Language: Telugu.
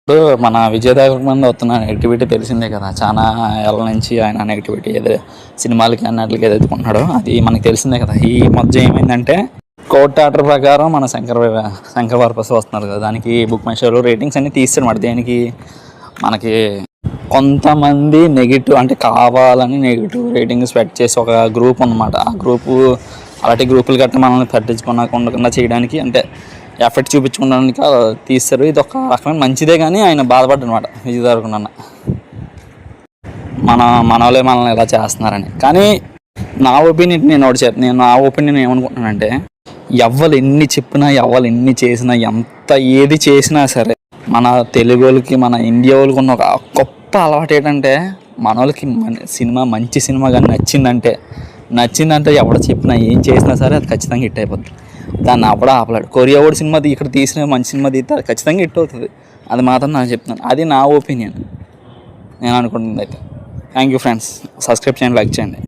ఇప్పుడు మన విజయ్ దేవరకొండ వస్తున్న నెగిటివిటీ తెలిసిందే కదా. చాలా ఏళ్ళ నుంచి ఆయన నెగిటివిటీ సినిమాలకి అన్నిటికి ఎదుర్కొంటున్నాడు. అది మనకు తెలిసిందే కదా. ఈ మధ్య ఏమైందంటే కోర్టు ఆర్డర్ ప్రకారం మన శంకర్ వరప్రసాద్ వస్తున్నారు కదా, దానికి బుక్ మై షోలో రేటింగ్స్ అన్ని తీస్తాడు. దేనికి మనకి కొంతమంది నెగిటివ్ అంటే కావాలని నెగిటివ్ రేటింగ్స్ సెట్ చేసి ఒక గ్రూప్ అన్నమాట. ఆ గ్రూపు అలాంటి గ్రూపులు గట్రా మనల్ని పట్టించుకోకుండా చేయడానికి అంటే ఎఫెక్ట్ చూపించుకోవడానికి తీస్తారు. ఇది ఒక రకమైన మంచిదే, కానీ ఆయన బాధపడ్డనమాట విజయ్ దేవరకొండ మన వాళ్ళే మనల్ని ఇలా చేస్తున్నారని. కానీ నా ఒపీనియన్ నా ఒపీనియన్ ఏమనుకుంటున్నానంటే, ఎవ్వరు ఎన్ని చెప్పినా ఎవ్వరు ఎన్ని చేసినా ఎంత ఏది చేసినా సరే మన తెలుగు వాళ్ళకి మన ఇండియా వాళ్ళకి ఉన్న ఒక గొప్ప అలవాటు ఏంటంటే, మన వాళ్ళకి సినిమా మంచి సినిమా కానీ నచ్చిందంటే ఎవడ చెప్పినా ఏం చేసినా సరే అది ఖచ్చితంగా హిట్ అయిపోద్ది. దాన్ని అప్పుడే ఆపలాడు. కొరియా ఓడి సినిమా ఇక్కడ తీసిన మంచి సినిమా తీస్తే అది ఖచ్చితంగా హిట్ అవుతుంది. అది మాత్రం నాకు చెప్తున్నాను. అది నా ఒపీనియన్, నేను అనుకుంటుంది అయితే. Thank you friends. సబ్స్క్రైబ్ చేయండి, లైక్ చేయండి.